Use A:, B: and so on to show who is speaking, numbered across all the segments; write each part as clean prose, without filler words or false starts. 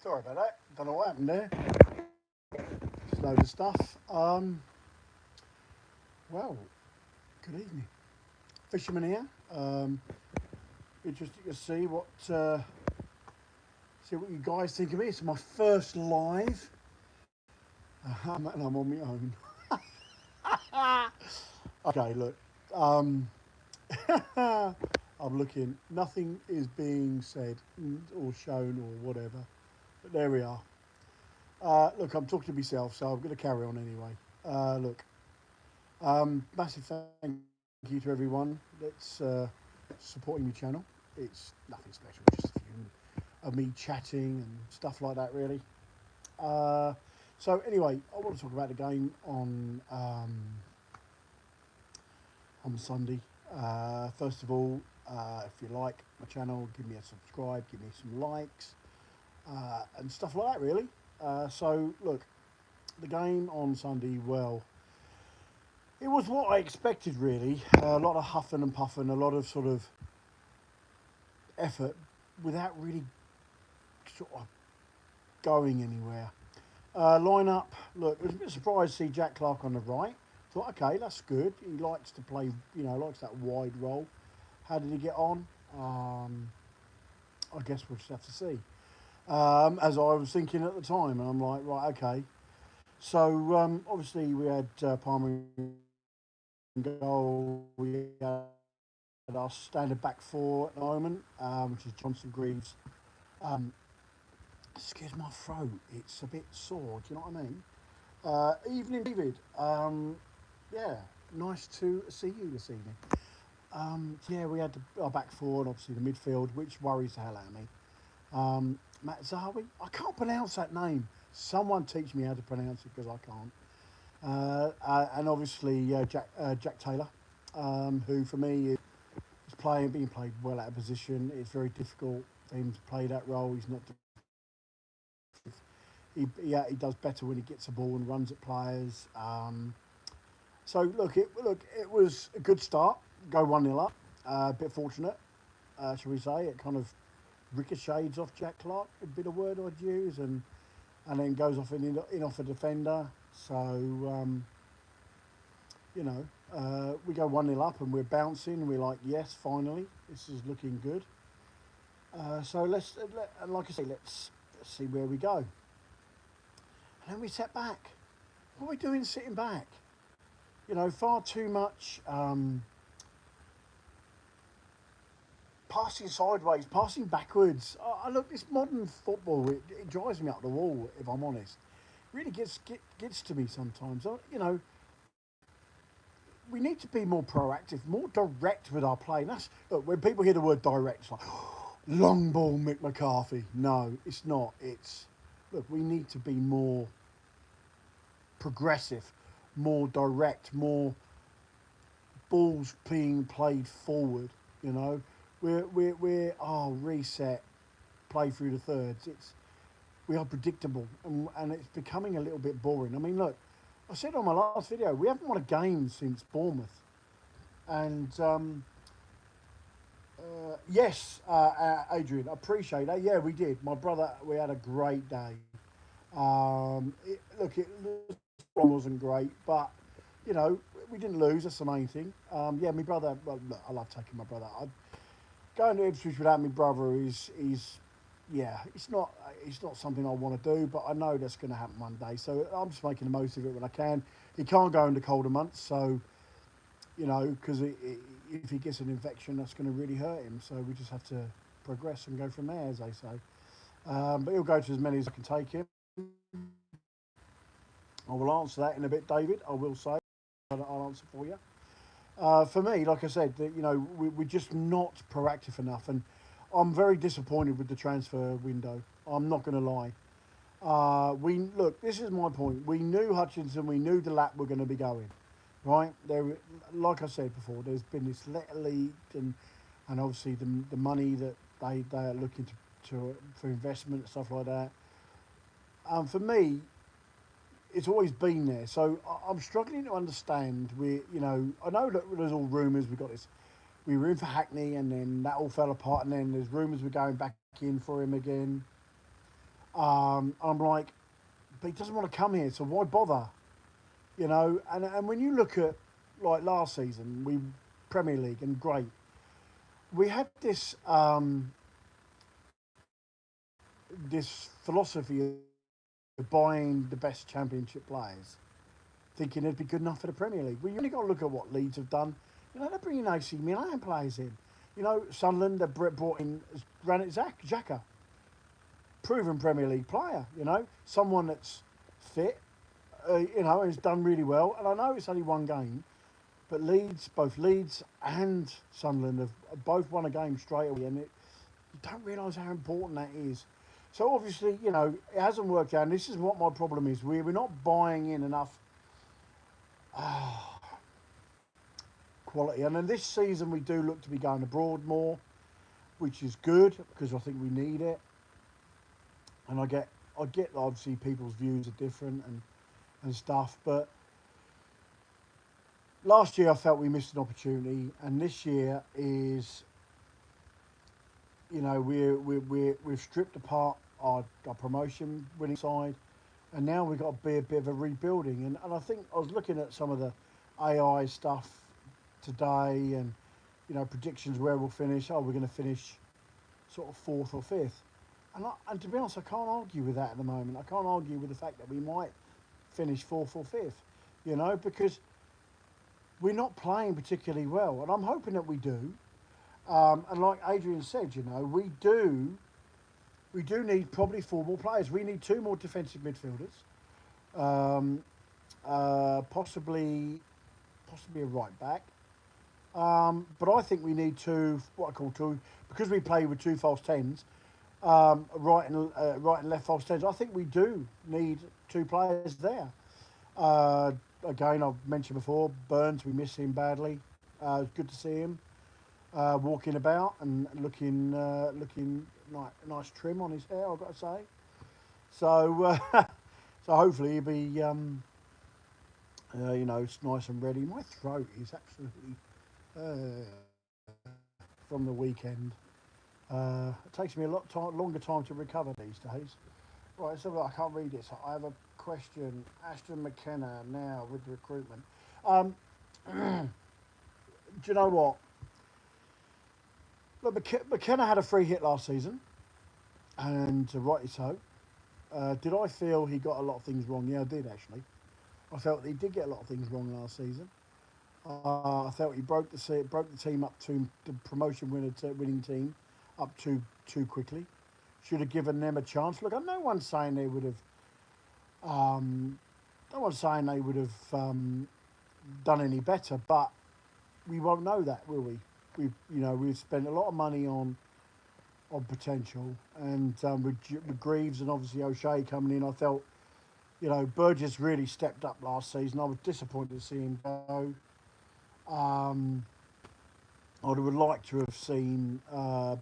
A: Sorry about that. Don't know what happened there. Just load of stuff. Well, good evening. Fisherman here. Interesting to see what you guys think of me. It's my first live, and I'm on my own. Okay, look. I'm looking. Nothing is being said or shown or whatever. But there we are. Look, I'm talking to myself, so I'm going to carry on anyway. Look, massive thank you to everyone that's supporting the channel. It's nothing special, just a few of me chatting and stuff like that, really. So anyway, I want to talk about the game on Sunday. First of all, if you like my channel, give me a subscribe, give me some likes, and stuff like that, really. So look, the game on Sunday, well, it was what I expected, really. A lot of huffing and puffing, a lot of sort of effort without really sort of going anywhere. Line-up, look, I was a bit surprised to see Jack Clark on the right. Thought, okay, that's good. He likes to play, likes that wide role. How did he get on? I guess we'll just have to see. As I was thinking at the time, and I'm like, right, okay. So obviously we had Palmer in goal. We had our standard back four at the moment, which is Johnson Greaves. Excuse my throat, it's a bit sore, do you know what I mean? Evening, David. Yeah, nice to see you this evening. Yeah, we had our back four and obviously the midfield, which worries the hell out of me. Matt Zawi, I can't pronounce that name. Someone teach me how to pronounce it because I can't. And obviously Jack Taylor, who for me is being played well out of position. It's very difficult for him to play that role. He's not. He does better when he gets the ball and runs at players. So look, it was a good start. Go 1-0 up. A bit fortunate, shall we say? It kind of ricochets off Jack Clark, a bit of word I'd use, and then goes off in off a defender. So we go 1-0 up and we're bouncing. And we're like, yes, finally, this is looking good. So like I say, let's see where we go. And then we sat back. What are we doing sitting back? Far too much passing sideways, passing backwards. Look, this modern football, it drives me up the wall, if I'm honest. It really gets to me sometimes. We need to be more proactive, more direct with our play. And look, when people hear the word direct, it's like, long ball Mick McCarthy. No, it's not. Look, we need to be more progressive, more direct, more balls being played forward. We're reset, play through the thirds. We are predictable, and it's becoming a little bit boring. I mean, look, I said on my last video, we haven't won a game since Bournemouth, and yes, Adrian, I appreciate that. Yeah, we did. My brother, we had a great day. It wasn't great, but we didn't lose. That's the main thing. Yeah, my brother. Well, look, I love taking my brother. Going to Ipswich without my brother it's not something I want to do, but I know that's going to happen one day. So I'm just making the most of it when I can. He can't go in the colder months, so because if he gets an infection, that's going to really hurt him. So we just have to progress and go from there, as they say. But he'll go to as many as I can take him. I will answer that in a bit, David. I will say, I'll answer for you. For me, like I said, we're just not proactive enough, and I'm very disappointed with the transfer window. I'm not going to lie. This is my point. We knew Hutchinson, we knew Delap were going to be going, right? Like I said before, there's been this letter leaked, and obviously the money that they are looking for investment and stuff like that. For me, it's always been there. So I'm struggling to understand. I know that there's all rumours. We were in for Hackney, and then that all fell apart, and then there's rumours we're going back in for him again. I'm like, but he doesn't want to come here, so why bother? You know, and when you look at like last season, we Premier League and great, we had this philosophy of buying the best Championship players, thinking it'd be good enough for the Premier League. Well, you only got to look at what Leeds have done. You know, they're bringing AC Milan players in. You know, Sunderland, they brought in Granit Xhaka, proven Premier League player. You know, someone that's fit. You know, has done really well. And I know it's only one game, but both Leeds and Sunderland have both won a game straight away, and you don't realise how important that is. So obviously, you know, it hasn't worked out, and this is what my problem is. We're not buying in enough quality. And then this season we do look to be going abroad more, which is good because I think we need it. And I get obviously people's views are different and stuff, but last year I felt we missed an opportunity, and this year is, you know, we've stripped apart our promotion winning side, and now we've got to be a bit of a rebuilding. And I think I was looking at some of the AI stuff today, and you know, predictions where we'll finish. Oh, we're going to finish sort of fourth or fifth, and to be honest, I can't argue with that at the moment. I can't argue with the fact that we might finish fourth or fifth, you know, because we're not playing particularly well, and I'm hoping that we do. And like Adrian said, you know, we do need probably 4 more players. We need 2 more defensive midfielders, possibly a right back. But I think we need what I call two, because we play with 2 false tens, right and left false tens. I think we do need 2 players there. Again, I've mentioned before, Burns, we miss him badly. It's good to see him walking about and looking nice trim on his hair, I've got to say. So so hopefully he'll be you know, it's nice and ready. My throat is absolutely from the weekend. It takes me a longer time to recover these days. Right, so I can't read it. So I have a question. Ashton McKenna now with recruitment. Do you know what? Look, McKenna had a free hit last season, and rightly so. Did I feel he got a lot of things wrong? Yeah, I did actually. I felt he did get a lot of things wrong last season. I felt he broke the team up to the winning team up too quickly. Should have given them a chance. Look, no one's saying they would have. No one's saying they would have done any better, but we won't know that, will we? We've spent a lot of money on potential, and with Greaves and obviously O'Shea coming in, I felt, you know, Burgess really stepped up last season. I was disappointed to see him go. I would have liked to have seen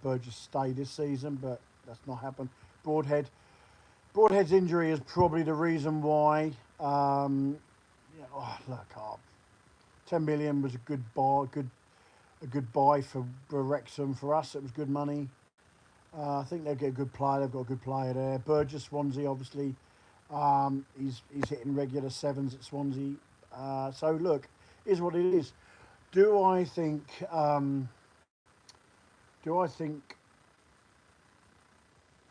A: Burgess stay this season, but that's not happened. Broadhead's injury is probably the reason why. Look, 10 million was a good buy for Wrexham. For us, it was good money. I think they'll get a good player. They've got a good player there. Burgess, Swansea, obviously, he's hitting regular 7s at Swansea. So look, is what it is. Do I think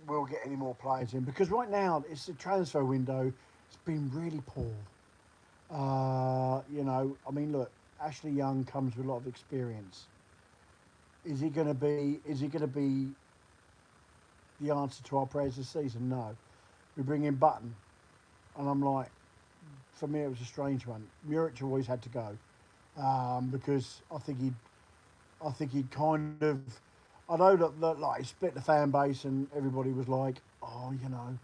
A: we'll get any more players in? Because right now it's the transfer window. It's been really poor. You know, I mean, look, Ashley Young comes with a lot of experience. Is he going to be the answer to our prayers this season? No. We bring in Button, and I'm like, for me it was a strange one. Muric always had to go because I think he'd kind of. I know that like he split the fan base, and everybody was like, oh, you know,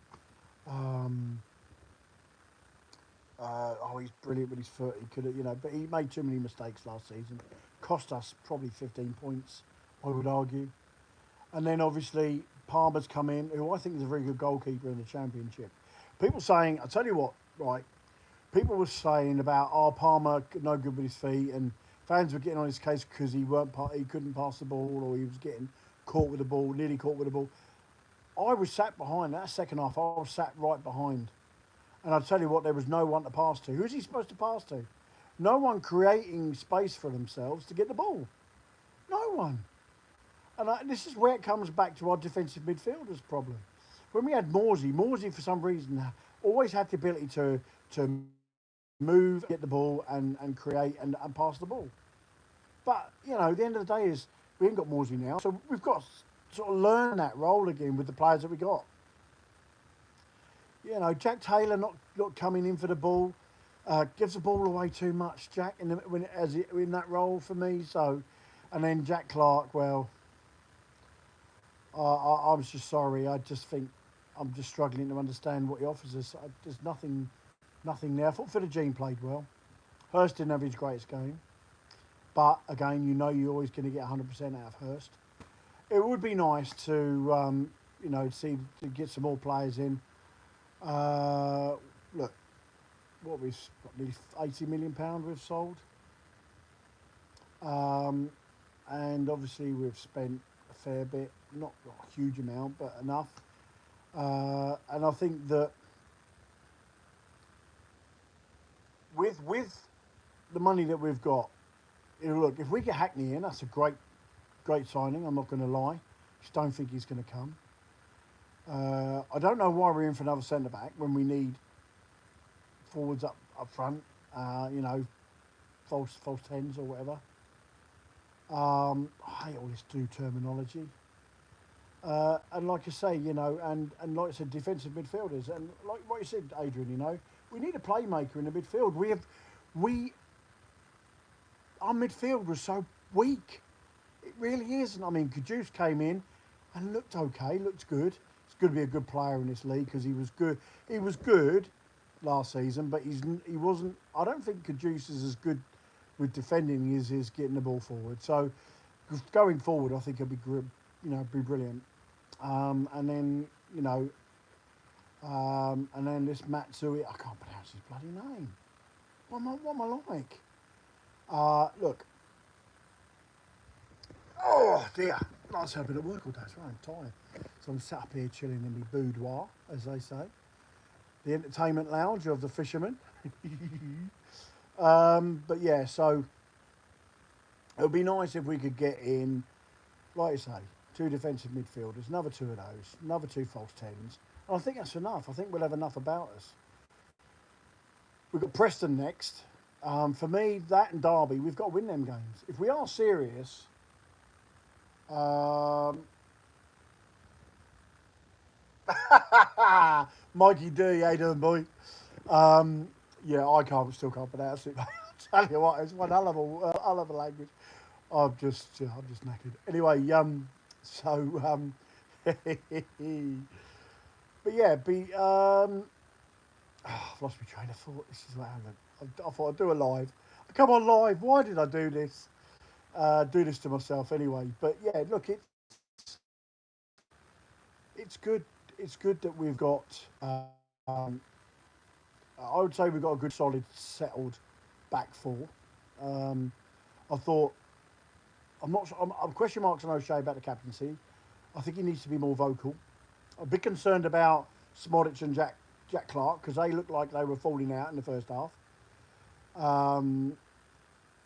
A: he's brilliant with his foot. He could have, you know, but he made too many mistakes last season. Cost us probably 15 points, I would argue. And then obviously Palmer's come in, who I think is a very good goalkeeper in the Championship. People saying, I tell you what, right? People were saying about, Palmer no good with his feet, and fans were getting on his case because he couldn't pass the ball, or he was getting caught with the ball, nearly caught with the ball. I was sat behind that second half. I was sat right behind. And I tell you what, there was no one to pass to. Who's he supposed to pass to? No one creating space for themselves to get the ball. No one. And this is where it comes back to our defensive midfielders problem. When we had Morsey for some reason always had the ability to move, get the ball, and create and pass the ball. But you know, the end of the day is we ain't got Morsey now, so we've got to sort of learn that role again with the players that we got. You know, Jack Taylor not coming in for the ball, gives the ball away too much. Jack in that role for me. So, and then Jack Clark. Well, I'm just sorry. I just think I'm just struggling to understand what he offers us. There's nothing there. I thought Fittagene played well. Hurst didn't have his greatest game, but again, you know you're always going to get 100% out of Hurst. It would be nice to you know to get some more players in. Look, what we've got nearly £80 million we've sold, and obviously we've spent a fair bit, not a huge amount, but enough. And I think that with the money that we've got, look, if we get Hackney in, that's a great signing. I'm not going to lie. Just don't think he's going to come. I don't know why we're in for another centre back when we need forwards up front. You know, false tens or whatever. I hate all this do terminology. And like I say, you know, and like I said, defensive midfielders, and like what you said, Adrian, you know, we need a playmaker in the midfield. Our midfield was so weak. It really is. And I mean, Kajus came in and looked okay, looked good. He's going to be a good player in this league because he was good. He was good last season, but he wasn't. I don't think Kajus is as good with defending as is getting the ball forward. So going forward, I think it'll be good. You know, be brilliant. And then you know, and then this Matsui, I can't pronounce his bloody name. What am I like? Look. Oh dear. Nice to have a bit of work all day, so I'm tired. So I'm sat up here chilling in my boudoir, as they say. The entertainment lounge of the Fishermen. But yeah, so it would be nice if we could get in, like you say, 2 defensive midfielders, another 2 of those, another 2 false tens. And I think that's enough. I think we'll have enough about us. We've got Preston next. For me, that and Derby, we've got to win them games. If we are serious, Mikey D, how you doing, boy? Yeah, still can't pronounce it. Tell you what, it's one hell of a language. I'm just knackered. Anyway, but yeah, I've lost my train of thought. This is what happened. I thought I'd do a live. Come on, live. Why did I do this? Do this to myself anyway. But yeah, look, it's good. It's good that we've got. I would say we've got a good, solid, settled back 4. I thought I'm not. I'm question marks on O'Shea about the captaincy. I think he needs to be more vocal. I'm a bit concerned about Smodic and Jack Clark because they looked like they were falling out in the first half.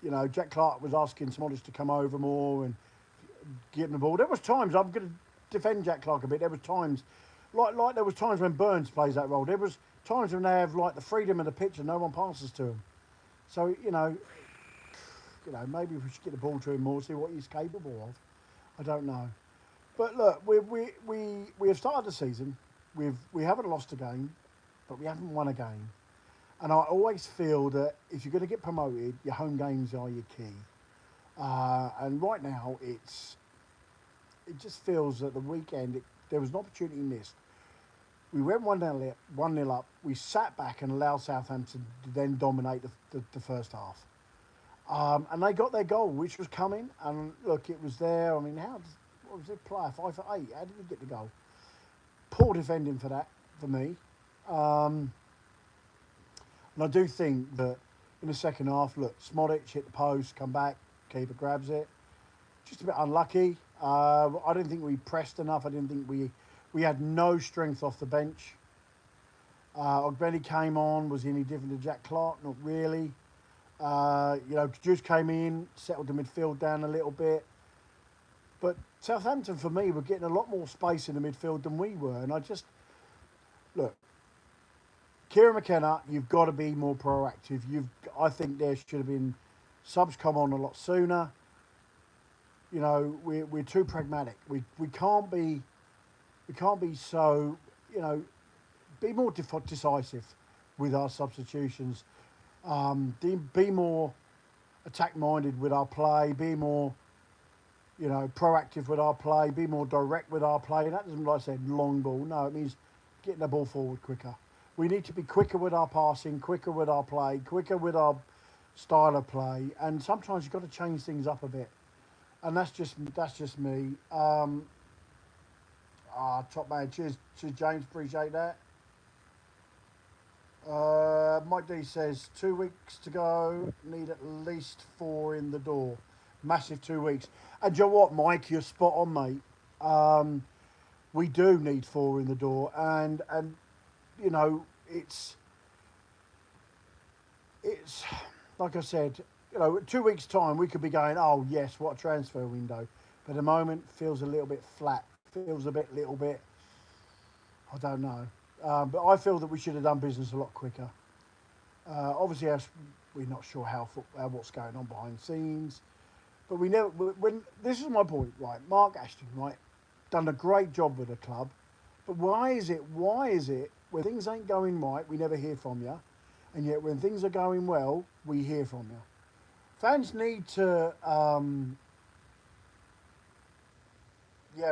A: You know, Jack Clark was asking Smodic to come over more and get him the ball. There was times, I'm going to defend Jack Clark a bit. There was times, like there was times when Burns plays that role. There was times when they have like the freedom of the pitch and no one passes to him. So you know, maybe we should get the ball to him more, see what he's capable of. I don't know. But look, we have started the season. We haven't lost a game, but we haven't won a game. And I always feel that if you're going to get promoted, your home games are your key. And right now, it just feels that the weekend there was an opportunity missed. We went 1-0 up. We sat back and allowed Southampton to then dominate the first half. And they got their goal, which was coming. And look, it was there. I mean, what was it? Player 5 for 8. How did he get the goal? Poor defending for that, for me. And I do think that in the second half, look, Smodic hit the post, come back, keeper grabs it. Just a bit unlucky. I didn't think we pressed enough. I didn't think we We had no strength off the bench. Ogbeni came on. Was he any different to Jack Clark? Not really. Juice came in, settled the midfield down a little bit. But Southampton, for me, were getting a lot more space in the midfield than we were. And look, Kieran McKenna, you've got to be more proactive. I think there should have been subs come on a lot sooner. We're too pragmatic. We can't be so, be more decisive with our substitutions. Be more attack-minded with our play. Be more, proactive with our play. Be more direct with our play. And that doesn't, like I said, long ball. No, it means getting the ball forward quicker. We need to be quicker with our passing, quicker with our play, quicker with our style of play. And sometimes you've got to change things up a bit. And that's just me. Top man. Cheers, James. Appreciate that. Mike D says 2 weeks to go. Need at least 4 in the door. Massive 2 weeks. And you know what, Mike? You're spot on, mate. We do need 4 in the door, and it's like I said. 2 weeks' time, we could be going, oh, yes, what a transfer window. But at the moment, feels a little bit flat. Feels a little bit, I don't know. But I feel that we should have done business a lot quicker. Obviously, we're not sure what's going on behind the scenes. But this is my point, right? Mark Ashton, right? Done a great job with the club. But why is it when things ain't going right, we never hear from you? And yet when things are going well, we hear from you. Fans need to,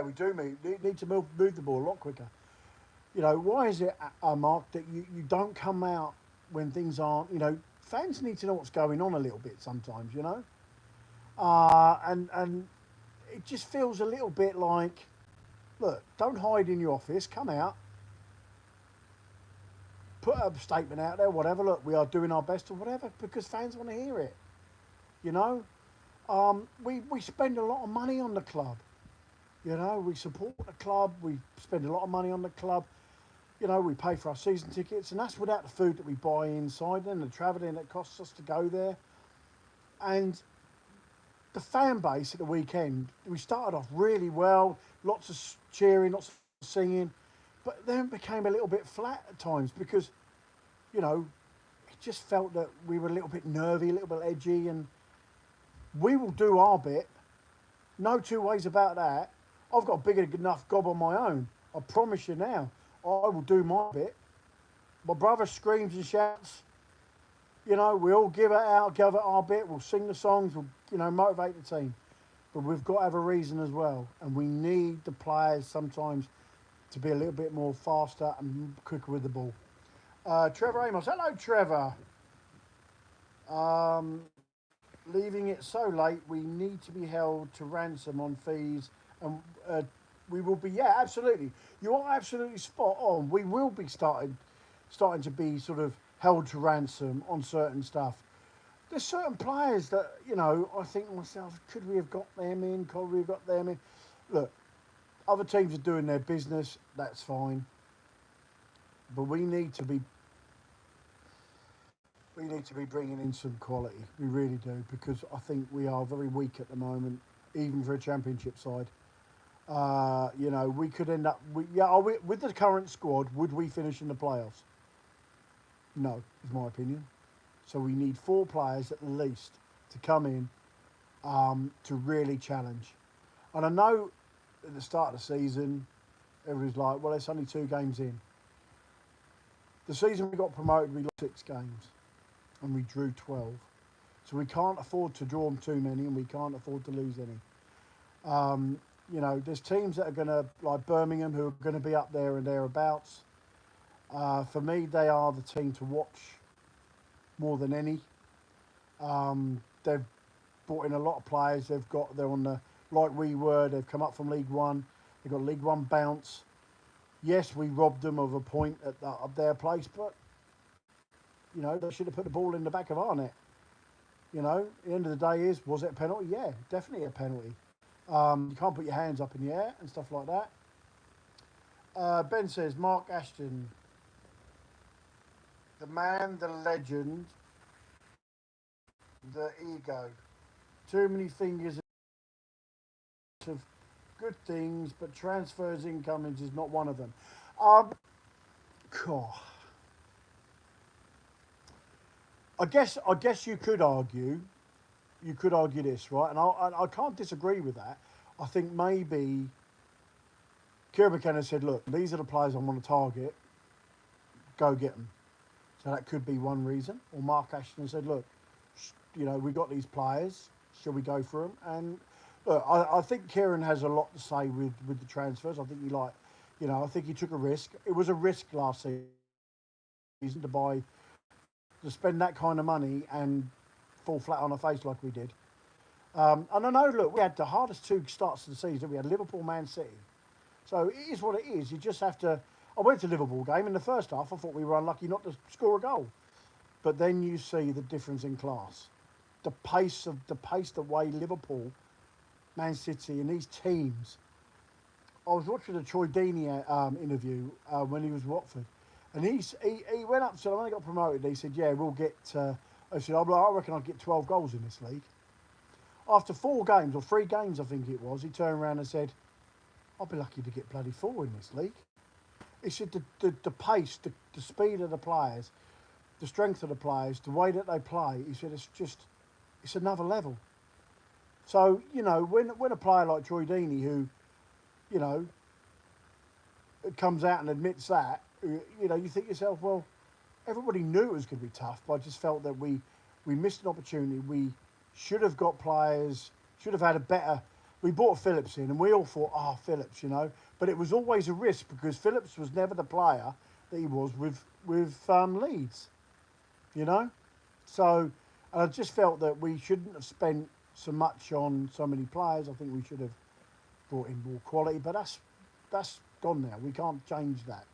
A: we do need to move the ball a lot quicker. Why is it, Mark, that you don't come out when things aren't, fans need to know what's going on a little bit sometimes, and it just feels a little bit like, look, don't hide in your office, come out, put a statement out there, whatever, look, we are doing our best or whatever, because fans want to hear it. We spend a lot of money on the club. We support the club. We spend a lot of money on the club. We pay for our season tickets, and that's without the food that we buy inside and the travelling that costs us to go there. And the fan base at the weekend, we started off really well, lots of cheering, lots of singing, but then it became a little bit flat at times because, it just felt that we were a little bit nervy, a little bit edgy, and we will do our bit. No two ways about that. I've got a big enough gob on my own. I promise you now. I will do my bit. My brother screams and shouts. We all give it our bit. We'll sing the songs. We'll, motivate the team. But we've got to have a reason as well. And we need the players sometimes to be a little bit more faster and quicker with the ball. Trevor Amos. Hello, Trevor. Leaving it so late, we need to be held to ransom on fees, and we will be. Yeah, absolutely. You are absolutely spot on. We will be starting to be sort of held to ransom on certain stuff. There's certain players that I think to myself, could we have got them in? Could we have got them in? Look, other teams are doing their business. That's fine, but we need to be bringing in some quality. We really do, because I think we are very weak at the moment, even for a championship side. We could end up... with the current squad, would we finish in the playoffs? No, is my opinion. So we need 4 players at least to come in to really challenge. And I know at the start of the season, everybody's like, well, it's only 2 games in. The season we got promoted, we lost 6 games. And we drew 12. So we can't afford to draw too many, and we can't afford to lose any. There's teams that are going to, like Birmingham, who are going to be up there and thereabouts. For me, they are the team to watch more than any. They've brought in a lot of players. They're on the, like we were, they've come up from League One. They've got League One bounce. Yes, we robbed them of a point at their place, but they should have put the ball in the back of our net. The end of the day was it a penalty? Yeah, definitely a penalty. You can't put your hands up in the air and stuff like that. Ben says Mark Ashton, the man, the legend, the ego. Too many fingers of good things, but transfers incomings is not one of them. Um, God, I guess you could argue this, right? And I can't disagree with that. I think maybe Kieran McKenna said, look, these are the players I want to target. Go get them. So that could be one reason. Or Mark Ashton said, look, we got these players. Shall we go for them? And look, I think Kieran has a lot to say with the transfers. I think I think he took a risk. It was a risk last season to spend that kind of money and fall flat on our face like we did. And I know, look, we had the hardest two starts of the season. We had Liverpool, Man City. So it is what it is. You just have to. I went to the Liverpool game in the first half. I thought we were unlucky not to score a goal, but then you see the difference in class, the way Liverpool, Man City, and these teams. I was watching the Troy Deeney interview when he was at Watford, and he went up to when they got promoted. He said, "Yeah, we'll get." I said, "I reckon I'll get 12 goals in this league." After 4 games or 3 games, I think it was, he turned around and said, "I'll be lucky to get bloody 4 in this league." He said the pace, the speed of the players, the strength of the players, the way that they play, he said it's another level. So, when a player like Troy Deeney, who, you know, comes out and admits that, you think to yourself, well, everybody knew it was going to be tough, but I just felt that we missed an opportunity. We should have got players, should have had a better. We brought Phillips in, and we all thought, Phillips, but it was always a risk because Phillips was never the player that he was with Leeds, you know. So I just felt that we shouldn't have spent so much on so many players. I think we should have brought in more quality, but that's gone now. We can't change that.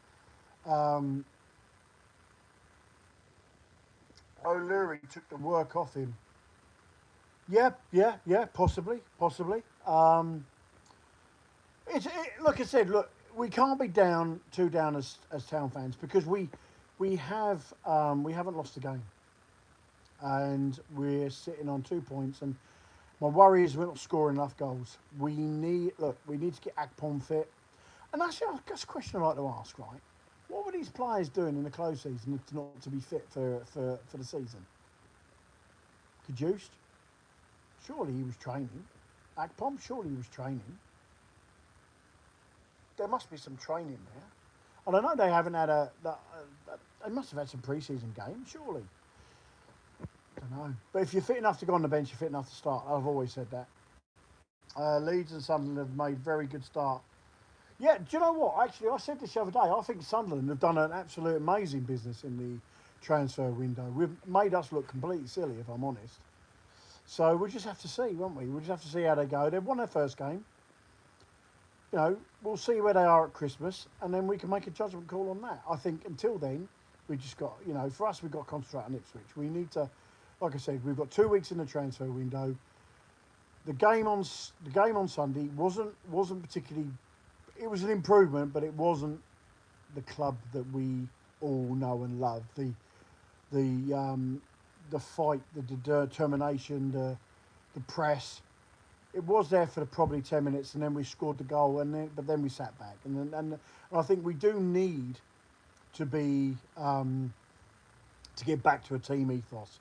A: O'Leary took the work off him. Yeah, possibly. Like I said, look, we can't be too down as Town fans because we haven't lost a game, and we're sitting on 2 points. And my worry is we're not scoring enough goals. We need to get Akpom fit, and that's a question I like to ask, right? What were these players doing in the close season not to be fit for the season? Kajust, surely he was training. Akpom, surely he was training. There must be some training there. And I know they haven't had they must have had some pre-season games, surely. I don't know. But if you're fit enough to go on the bench, you're fit enough to start. I've always said that. Leeds and Sunderland have made very good start. Yeah, do you know what? Actually, I said this the other day. I think Sunderland have done an absolute amazing business in the transfer window. We've made us look completely silly, if I'm honest. So we'll just have to see, won't we? We'll just have to see how they go. They've won their first game. We'll see where they are at Christmas, and then we can make a judgment call on that. I think until then, we just got, for us, we've got to concentrate on Ipswich. We need to, like I said, we've got 2 weeks in the transfer window. The game on Sunday wasn't particularly. It was an improvement, but it wasn't the club that we all know and love. The fight, the determination, the press. It was there for probably 10 minutes, and then we scored the goal, but then we sat back, and I think we do need to be to get back to a team ethos.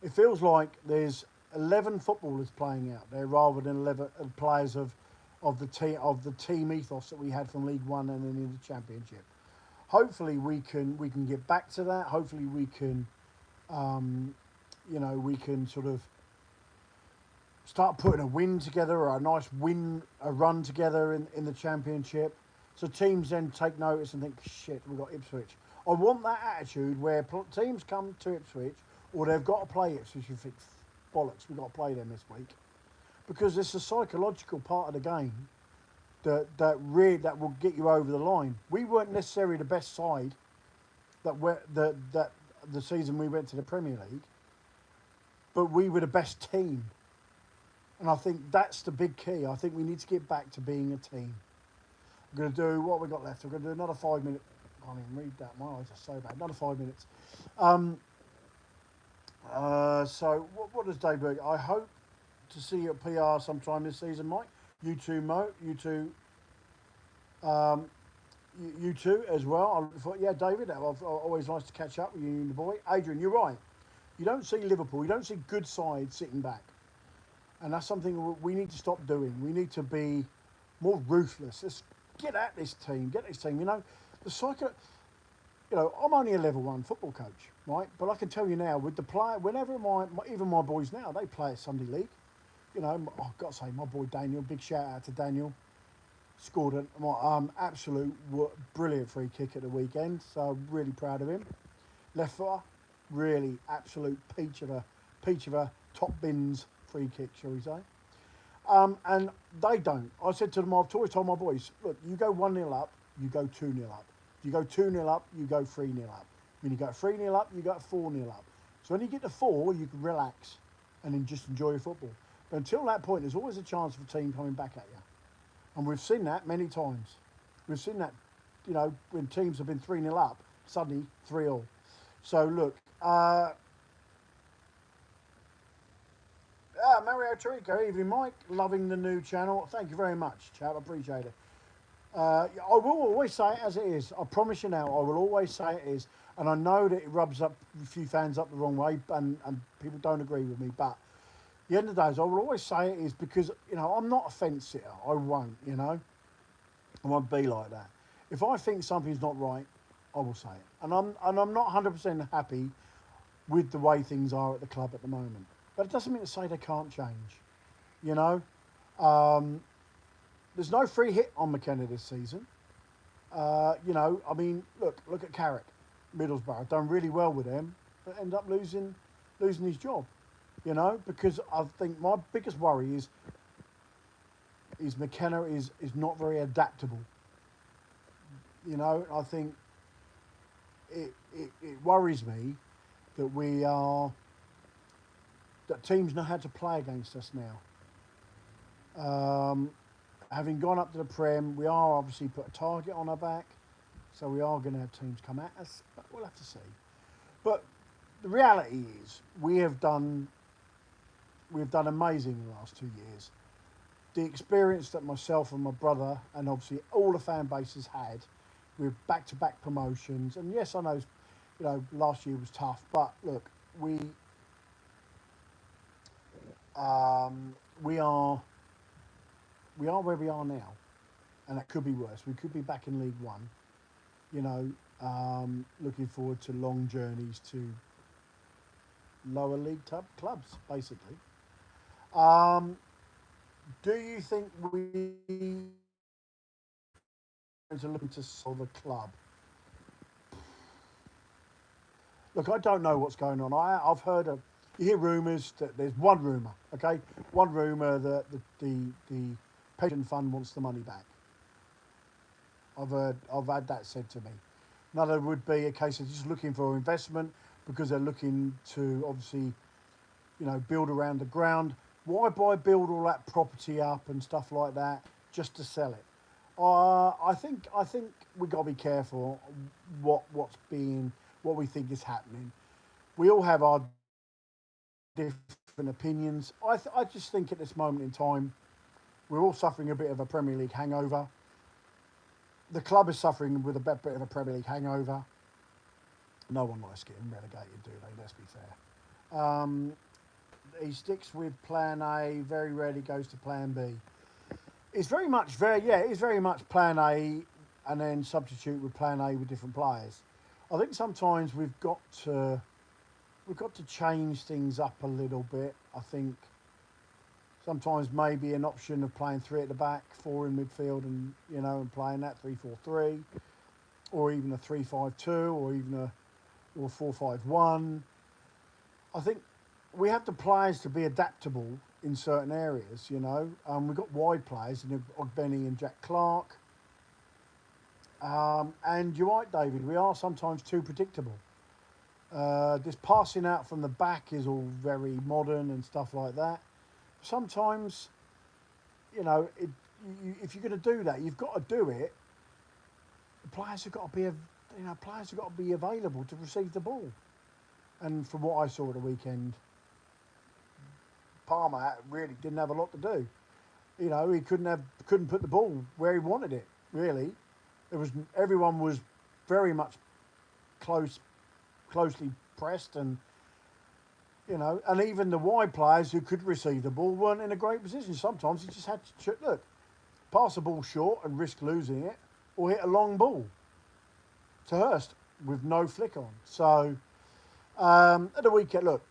A: It feels like there's 11 footballers playing out there rather than 11 players of the team ethos that we had from League One and then in the Championship. Hopefully we can get back to that. Hopefully we can we can sort of start putting a win together or a run together in the Championship. So teams then take notice and think, shit, we've got Ipswich. I want that attitude where teams come to Ipswich or they've got to play Ipswich and think, bollocks, we've got to play them this week. Because it's a psychological part of the game that will get you over the line. We weren't necessarily the best side that the season we went to the Premier League, but we were the best team. And I think that's the big key. I think we need to get back to being a team. We're going to do what we got left. We're going to do another 5 minutes. I can't even read that. My eyes are so bad. Another 5 minutes. Um, so what does Dave Berg? I hope to see you at PR sometime this season, Mike. You too, Mo. You too. Um, you too as well. I thought, yeah, David. Always nice to catch up with you and the boy. Adrian, you're right. You don't see Liverpool. You don't see good sides sitting back, and that's something we need to stop doing. We need to be more ruthless. Let's get at this team. Get this team. You know, the psycho. You know, I'm only a level one football coach, right? But I can tell you now, with the player, whenever even my boys now, they play at Sunday League. You know, I've got to say, my boy Daniel, big shout out to Daniel, scored an absolute brilliant free kick at the weekend. So I'm really proud of him. Left footer, really absolute peach of a top bins free kick, shall we say? And they don't. I said to them, I've always told my boys, look, you go 1-0 up, you go 2-0 up. You go 2-0 up, you go 3-0 up. When you go 3-0 up, you go 4-0 up. So when you get to 4, you can relax and then just enjoy your football. But until that point, there's always a chance of a team coming back at you. And we've seen that many times. We've seen that, you know, when teams have been 3-0 up, suddenly 3-all. So look, Mario Tarico, evening Mike, loving the new channel. Thank you very much, chap, I appreciate it. I will always say it as it is. I promise you now, I will always say it is. And I know that it rubs up a few fans up the wrong way and people don't agree with me. But at the end of the day, I will always say it is because, you know, I'm not a fence sitter. I won't, you know. I won't be like that. If I think something's not right, I will say it. And I'm not 100% happy with the way things are at the club at the moment. But it doesn't mean to say they can't change, you know. There's no free hit on McKenna this season. You know, I mean, look at Carrick, Middlesbrough, done really well with them, but end up losing his job. You know, because I think my biggest worry is McKenna is not very adaptable. You know, I think it worries me that that teams know how to play against us now. Having gone up to the Prem, we are obviously put a target on our back, so we are going to have teams come at us, but we'll have to see. But the reality is, we've done amazing in the last 2 years. The experience that myself and my brother, and obviously all the fan base has had, with back-to-back promotions, and yes, I know, you know, last year was tough, but look, we are where we are now, and that could be worse. We could be back in League One, you know, looking forward to long journeys to lower league clubs, basically. Do you think we are looking to solve a club? Look, I don't know what's going on. I've heard you hear rumours that there's one rumour, okay? One rumour that the pension fund wants the money back. I've had that said to me. Another would be a case of just looking for investment because they're looking to obviously, you know, build around the ground. Why build all that property up and stuff like that just to sell it? I think we've got to be careful what we think is happening. We all have our different opinions. I just think at this moment in time, we're all suffering a bit of a Premier League hangover. The club is suffering with a bit of a Premier League hangover. No one likes getting relegated, do they? Let's be fair. He sticks with plan A, very rarely goes to plan B. It's very much plan A and then substitute with plan A with different players. I think sometimes we've got to change things up a little bit. I think sometimes maybe an option of playing 3 at the back, 4 in midfield, and you know, and playing that 3-4-3, or even a 3-5-2, or even a 4-5-1. I think we have the players to be adaptable in certain areas. You know, we've got wide players in Ogbenny and Jack Clark. And you're right, David. We are sometimes too predictable. This passing out from the back is all very modern and stuff like that. Sometimes, you know, if you're going to do that, you've got to do it the players have got to be, players have got to be available to receive the ball. And from what I saw at the weekend, Palmer really didn't have a lot to do. He couldn't put the ball where he wanted it. Really, everyone was very much closely pressed, and and even the wide players who could receive the ball weren't in a great position. Sometimes he just had to pass the ball short and risk losing it, or hit a long ball to Hurst with no flick on. So at the weekend, look,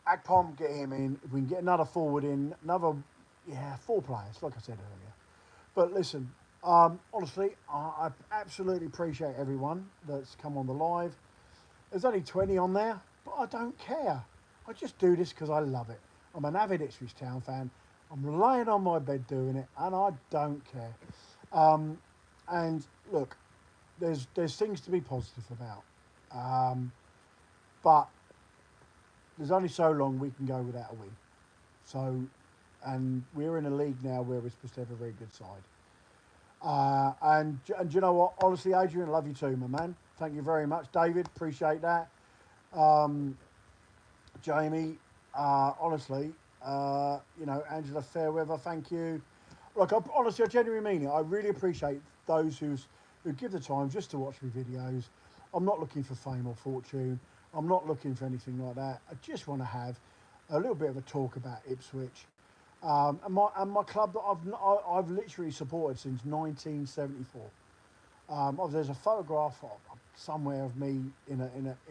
A: Akpom, get him in. If we can get another forward in, 4 players, like I said earlier. But listen, honestly, I absolutely appreciate everyone that's come on the live. There's only 20 on there, but I don't care. I just do this because I love it. I'm an avid Ipswich Town fan. I'm laying on my bed doing it, and I don't care. And look, there's things to be positive about. But there's only so long we can go without a win. So, and we're in a league now where we're supposed to have a very good side. And you know what? Honestly, Adrian, I love you too, my man. Thank you very much. David, appreciate that. Jamie, honestly, Angela Fairweather, thank you. Look, honestly, I genuinely mean it. I really appreciate those who give the time just to watch my videos. I'm not looking for fame or fortune. I'm not looking for anything like that. I just want to have a little bit of a talk about Ipswich. And my club that I've literally supported since 1974. There's a photograph somewhere of me in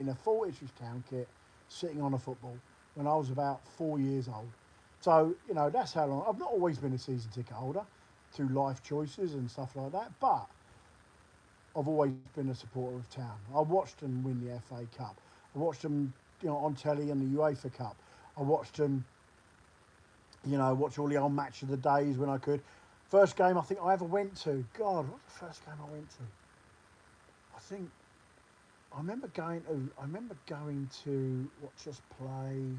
A: a full Ipswich Town kit sitting on a football when I was about 4 years old. So that's how long. I've not always been a season ticket holder through life choices and stuff like that, but I've always been a supporter of Town. I watched them win the FA Cup. I watched them on telly in the UEFA Cup. I watched them. Watch all the old match of the days when I could. First game I think I ever went to. God, what's the first game I went to? I remember going to watch us play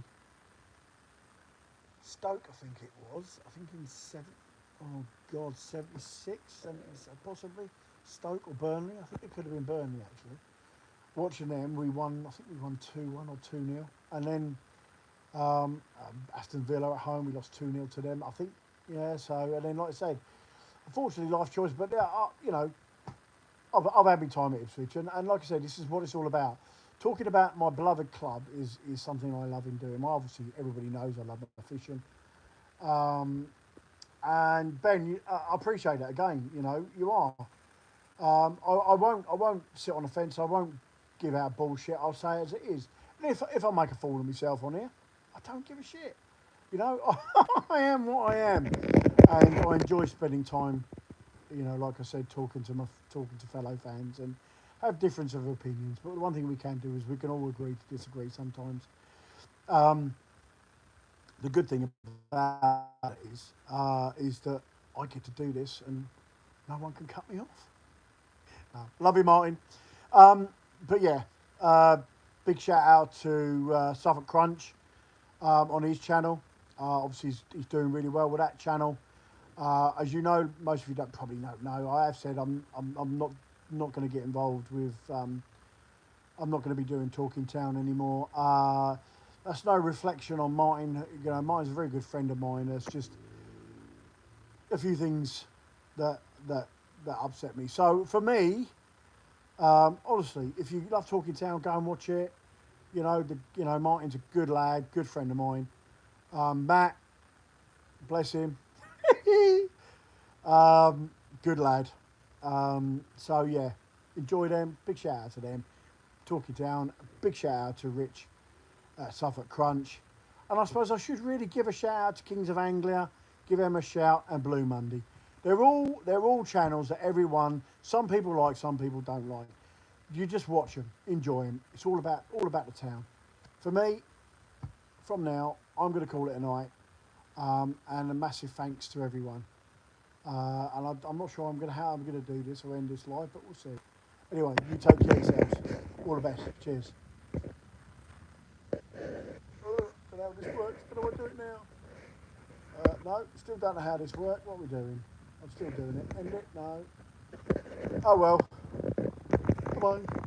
A: Stoke, I think it was. I think in 76, possibly. Stoke or Burnley. I think it could have been Burnley actually. Watching them, we won 2-1 or 2-0. And then Aston Villa at home, we lost 2-0 to them, I think. Yeah, so, and then, like I said, unfortunately, life choice, but, I've had my time at Ipswich, and like I said, this is what it's all about. Talking about my beloved club is something I love in doing. Obviously, everybody knows I love my fishing. And Ben, I appreciate that again, you are. I won't sit on the fence, I won't give out bullshit, I'll say it as it is. And if I make a fool of myself on here, I don't give a shit. I am what I am, and I enjoy spending time. Like I said, talking to fellow fans and have difference of opinions. But the one thing we can do is we can all agree to disagree sometimes. The good thing about it is that I get to do this and no one can cut me off. Love you, Martin. But yeah, big shout out to Suffolk Crunch on his channel. Obviously, he's doing really well with that channel. As you know, most of you probably don't know. I have said I'm not going to get involved with. I'm not going to be doing Talking Town anymore. That's no reflection on Martin. Martin's a very good friend of mine. There's just a few things that upset me. So for me, honestly, if you love Talking Town, go and watch it. Martin's a good lad, good friend of mine. Matt, bless him. Good lad. So yeah, enjoy them. Big shout out to them. Talking Town. Big shout out to Rich at Suffolk Crunch. And I suppose I should really give a shout out to Kings of Anglia. Give them a shout, and Blue Monday. They're all channels that everyone. Some people like, some people don't like. You just watch them, enjoy them. It's all about the town. For me, from now, I'm going to call it a night. And a massive thanks to everyone. And I'm not sure how I'm going to do this or end this live, but we'll see. Anyway, you take care of yourselves. All the best. Cheers. Don't know how this works. Don't know what to do it now. No, still don't know how this works. What are we doing? I'm still doing it. End it? No. Oh well. Bye-bye.